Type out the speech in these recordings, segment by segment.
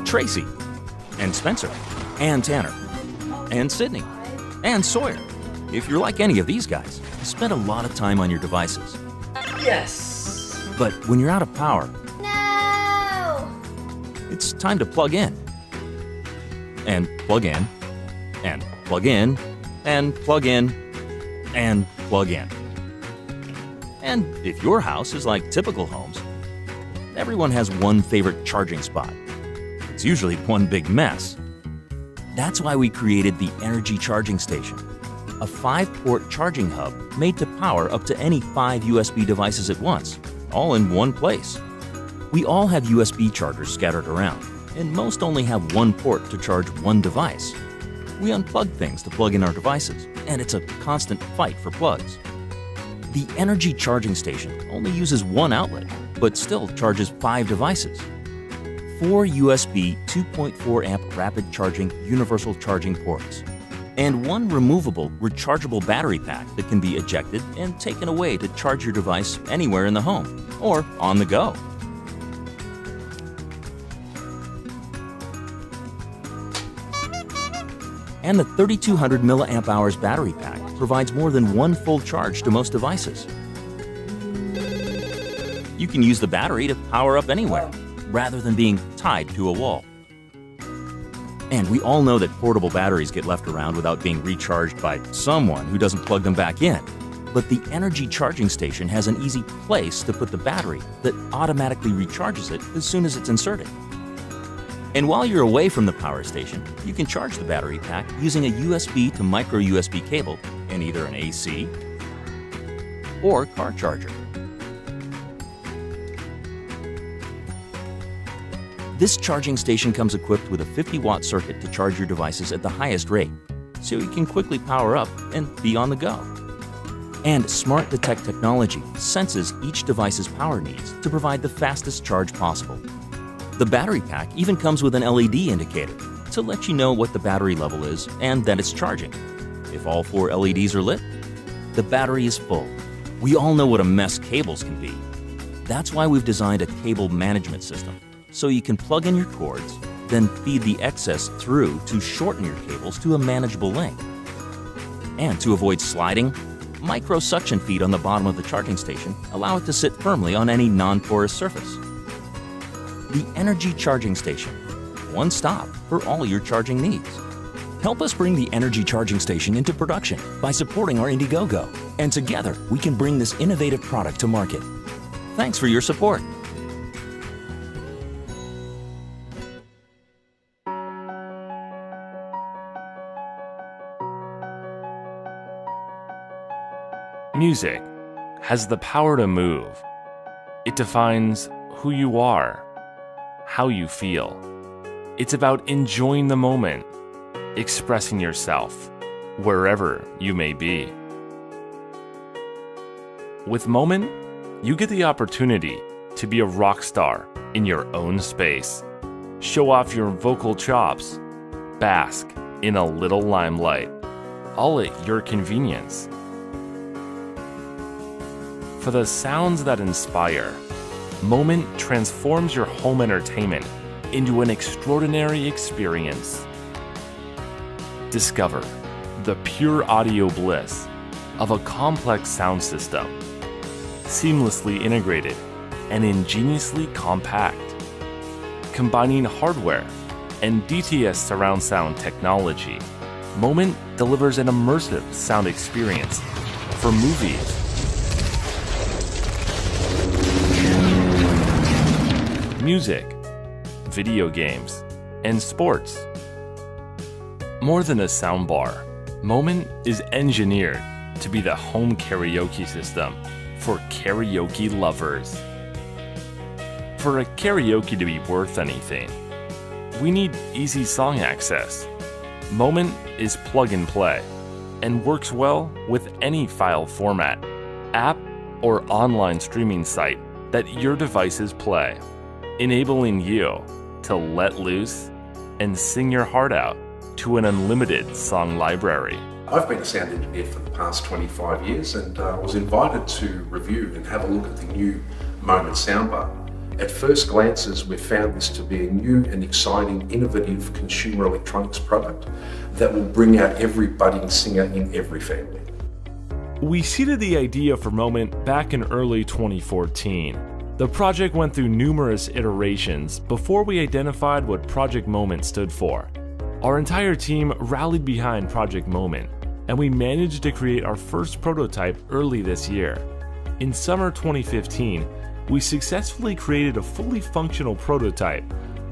Tracy, and Spencer, and Tanner, and Sydney, and Sawyer. If you're like any of these guys, you spend a lot of time on your devices. Yes! But when you're out of power, No! it's time to plug in. And plug in, and plug in, and plug in, and plug in. And if your house is like typical homes, everyone has one favorite charging spot. It's usually one big mess. That's why we created the Energy Charging Station, a 5-port charging hub made to power up to any 5 USB devices at once, all in one place. We all have USB chargers scattered around, and most only have one port to charge one device. We unplug things to plug in our devices, and it's a constant fight for plugs. The Energy Charging Station only uses one outlet, but still charges 5 devices. 4 USB 2.4 amp rapid charging universal charging ports, and 1 removable rechargeable battery pack that can be ejected and taken away to charge your device anywhere in the home or on the go. And the 3200 mAh battery pack provides more than 1 full charge to most devices. You can use the battery to power up anywhere, rather than being tied to a wall. And we all know that portable batteries get left around without being recharged by someone who doesn't plug them back in. But the Energy Charging Station has an easy place to put the battery that automatically recharges it as soon as it's inserted. And while you're away from the power station, you can charge the battery pack using a USB to micro USB cable in either an AC or car charger. This charging station comes equipped with a 50-watt circuit to charge your devices at the highest rate, so you can quickly power up and be on the go. And Smart Detect technology senses each device's power needs to provide the fastest charge possible. The battery pack even comes with an LED indicator to let you know what the battery level is and that it's charging. If all 4 LEDs are lit, the battery is full. We all know what a mess cables can be. That's why we've designed a cable management system, so you can plug in your cords, then feed the excess through to shorten your cables to a manageable length. And to avoid sliding, micro suction feet on the bottom of the charging station allow it to sit firmly on any non-porous surface. The Energy Charging Station, one stop for all your charging needs. Help us bring the Energy Charging Station into production by supporting our Indiegogo, and together we can bring this innovative product to market. Thanks for your support. Music has the power to move. It defines who you are, how you feel. It's about enjoying the moment, expressing yourself, wherever you may be. With Moment, you get the opportunity to be a rock star in your own space. Show off your vocal chops, bask in a little limelight, all at your convenience. For the sounds that inspire, Moment transforms your home entertainment into an extraordinary experience. Discover the pure audio bliss of a complex sound system, seamlessly integrated and ingeniously compact. Combining hardware and DTS surround sound technology, Moment delivers an immersive sound experience for movies, music, video games, and sports. More than a soundbar, Moment is engineered to be the home karaoke system for karaoke lovers. For a karaoke to be worth anything, we need easy song access. Moment is plug and play and works well with any file format, app, or online streaming site that your devices play, enabling you to let loose and sing your heart out to an unlimited song library. I've been a sound engineer for the past 25 years and was invited to review and have a look at the new Moment soundbar. At first glances, we've found this to be a new and exciting, innovative consumer electronics product that will bring out every budding singer in every family. We seeded the idea for Moment back in early 2014. The project went through numerous iterations before we identified what Project Moment stood for. Our entire team rallied behind Project Moment, and we managed to create our first prototype early this year. In summer 2015, we successfully created a fully functional prototype.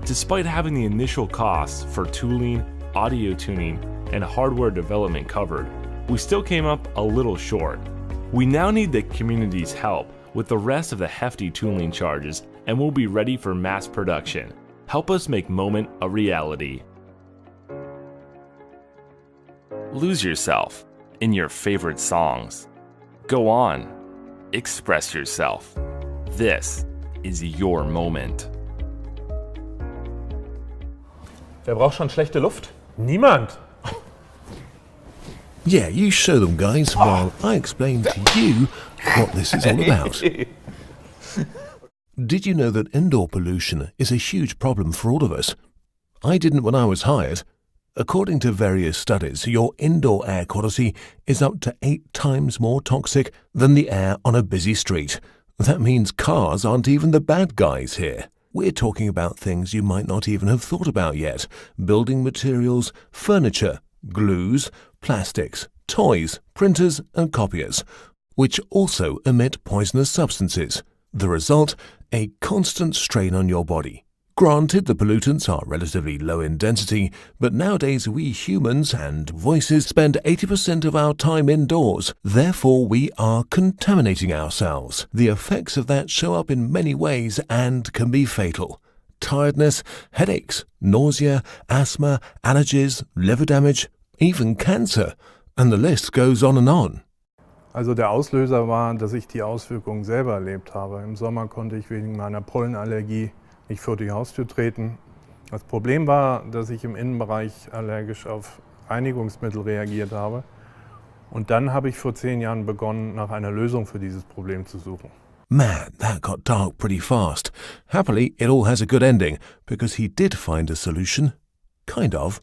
Despite having the initial costs for tooling, audio tuning, and hardware development covered, we still came up a little short. We now need the community's help with the rest of the hefty tooling charges, and we'll be ready for mass production. Help us make Moment a reality. Lose yourself in your favorite songs. Go on, express yourself. This is your moment. Wer braucht schon schlechte Luft? Niemand. Yeah, you show them, guys, while I explain to you what this is all about. Did you know that indoor pollution is a huge problem for all of us? I didn't when I was hired. According to various studies, your indoor air quality is up to 8 times more toxic than the air on a busy street. That means cars aren't even the bad guys here. We're talking about things you might not even have thought about yet. Building materials, furniture, glues, plastics, toys, printers and copiers, which also emit poisonous substances. The result, a constant strain on your body. Granted, the pollutants are relatively low in density, but nowadays we humans and voices spend 80% of our time indoors. Therefore, we are contaminating ourselves. The effects of that show up in many ways and can be fatal. Tiredness, headaches, nausea, asthma, allergies, liver damage, even cancer. And the list goes on and on. Also der Auslöser war, dass ich die Auswirkungen selber erlebt habe. Im Sommer konnte ich wegen meiner Pollenallergie nicht vor die Haustür treten. Das Problem war, dass ich im Innenbereich allergisch auf Reinigungsmittel reagiert habe. Und dann habe ich vor 10 Jahren begonnen, nach einer Lösung für dieses Problem zu suchen. Man, that got dark pretty fast. Happily, it all has a good ending, because he did find a solution. Kind of.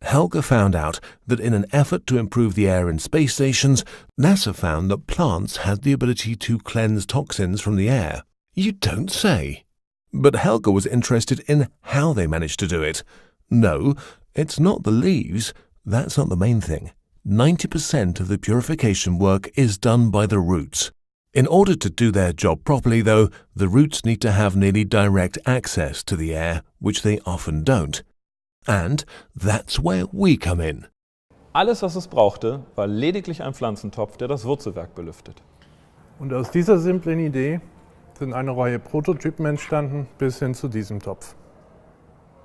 Helga found out that in an effort to improve the air in space stations, NASA found that plants had the ability to cleanse toxins from the air. You don't say. But Helga was interested in how they managed to do it. No, it's not the leaves. That's not the main thing. 90% of the purification work is done by the roots. In order to do their job properly, though, the roots need to have nearly direct access to the air, which they often don't. And that's where we come in. Alles, was es brauchte, war lediglich ein Pflanzentopf, der das Wurzelwerk belüftet. Und aus dieser simplen Idee sind eine Reihe Prototypen entstanden, bis hin zu diesem Topf.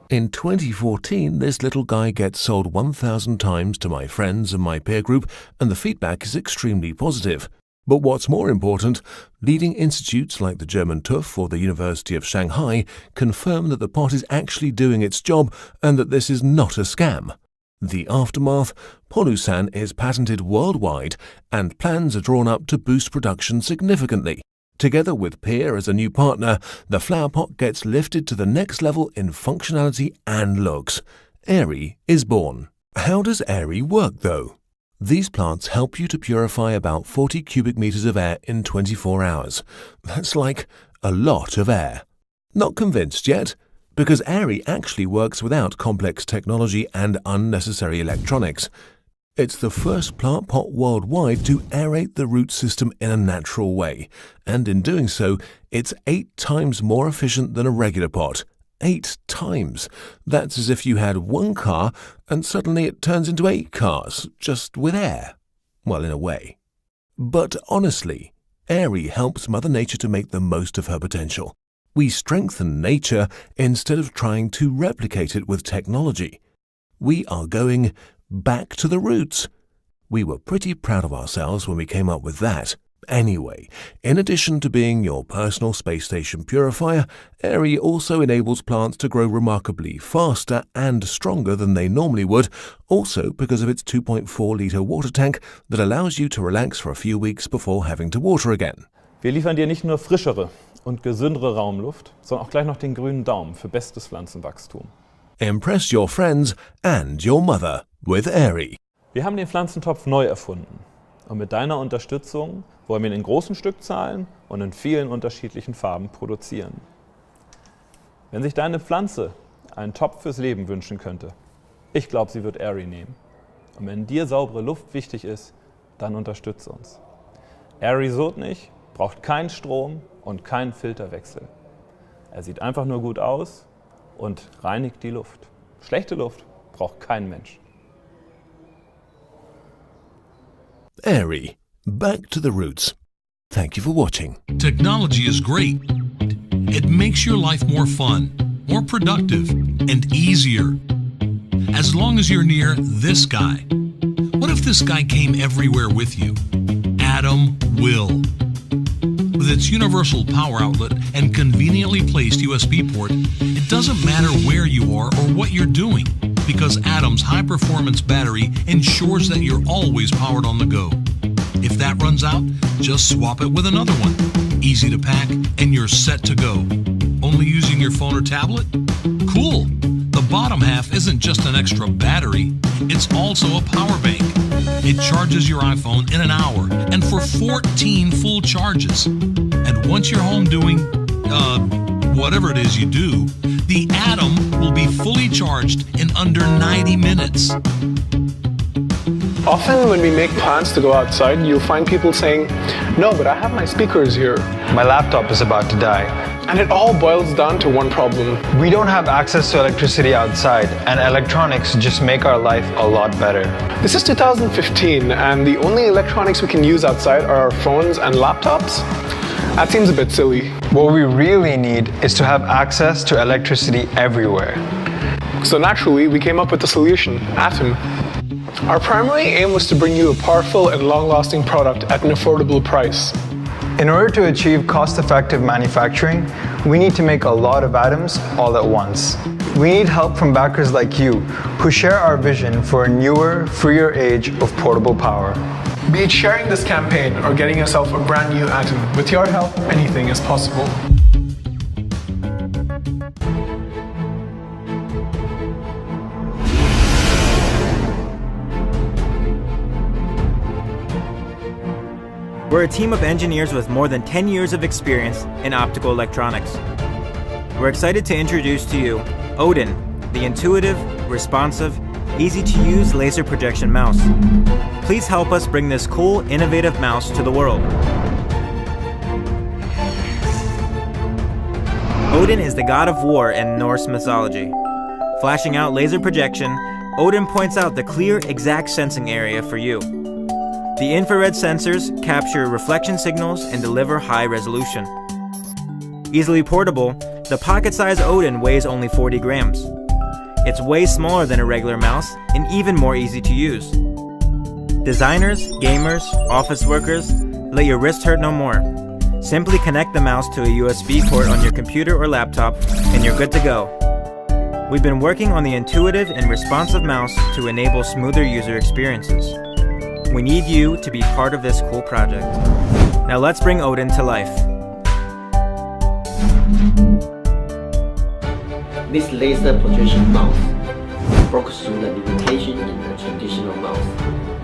In 2014, this little guy gets sold 1,000 times to my friends and my peer group, and the feedback is extremely positive. But what's more important, leading institutes like the German TÜV or the University of Shanghai confirm that the pot is actually doing its job and that this is not a scam. The aftermath, Polusan is patented worldwide and plans are drawn up to boost production significantly. Together with Peer as a new partner, the flower pot gets lifted to the next level in functionality and looks. Airy is born. How does Airy work though? These plants help you to purify about 40 cubic meters of air in 24 hours. That's like a lot of air. Not convinced yet? Because Airy actually works without complex technology and unnecessary electronics. It's the first plant pot worldwide to aerate the root system in a natural way, and in doing so, it's 8 times more efficient than a regular pot. 8 times. That's as if you had 1 car and suddenly it turns into 8 cars, just with air. Well, in a way. But honestly, Airy helps Mother Nature to make the most of her potential. We strengthen nature instead of trying to replicate it with technology. We are going back to the roots. We were pretty proud of ourselves when we came up with that. Anyway, in addition to being your personal space station purifier, Airy also enables plants to grow remarkably faster and stronger than they normally would, also because of its 2.4-litre water tank that allows you to relax for a few weeks before having to water again. Wir liefern dir nicht nur frischere, und gesündere Raumluft, sondern auch gleich noch den grünen Daumen für bestes Pflanzenwachstum. Impress your friends and your mother with Airy. Wir haben den Pflanzentopf neu erfunden. Und mit deiner Unterstützung wollen wir ihn in großen Stückzahlen und in vielen unterschiedlichen Farben produzieren. Wenn sich deine Pflanze einen Topf fürs Leben wünschen könnte, ich glaube, sie wird Airy nehmen. Und wenn dir saubere Luft wichtig ist, dann unterstütze uns. Airy sod nicht, braucht keinen Strom und keinen Filterwechsel. Er sieht einfach nur gut aus und reinigt die Luft. Schlechte Luft braucht kein Mensch. Airy, back to the roots. Thank you for watching. Technology is great. It makes your life more fun, more productive, and easier. As long as you're near this guy. What if this guy came everywhere with you? Atom will. With its universal power outlet and conveniently placed USB port, it doesn't matter where you are or what you're doing, because Atom's high-performance battery ensures that you're always powered on the go. If that runs out, just swap it with another one. Easy to pack, and you're set to go. Only using your phone or tablet? Cool! The bottom half isn't just an extra battery, it's also a power bank. It charges your iPhone in an hour and for 14 full charges. And once you're home doing, whatever it is you do, the Atom will be fully charged in under 90 minutes. Often when we make plans to go outside, you'll find people saying, "No, but I have my speakers here." My laptop is about to die. And it all boils down to one problem. We don't have access to electricity outside, and electronics just make our life a lot better. This is 2015, and the only electronics we can use outside are our phones and laptops? That seems a bit silly. What we really need is to have access to electricity everywhere. So naturally, we came up with a solution, Atom. Our primary aim was to bring you a powerful and long-lasting product at an affordable price. In order to achieve cost-effective manufacturing, we need to make a lot of atoms all at once. We need help from backers like you, who share our vision for a newer, freer age of portable power. Be it sharing this campaign or getting yourself a brand new Atom, with your help, anything is possible. We're a team of engineers with more than 10 years of experience in optical electronics. We're excited to introduce to you Odin, the intuitive, responsive, easy-to-use laser projection mouse. Please help us bring this cool, innovative mouse to the world. Odin is the god of war in Norse mythology. Flashing out laser projection, Odin points out the clear, exact sensing area for you. The infrared sensors capture reflection signals and deliver high resolution. Easily portable, the pocket-sized Odin weighs only 40 grams. It's way smaller than a regular mouse and even more easy to use. Designers, gamers, office workers, let your wrist hurt no more. Simply connect the mouse to a USB port on your computer or laptop and you're good to go. We've been working on the intuitive and responsive mouse to enable smoother user experiences. We need you to be part of this cool project. Now let's bring Odin to life. This laser projection mouse broke through the limitation in the traditional mouse.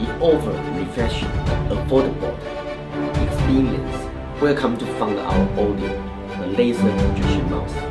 It offers refreshing, affordable experience. Welcome to find our Odin, the laser projection mouse.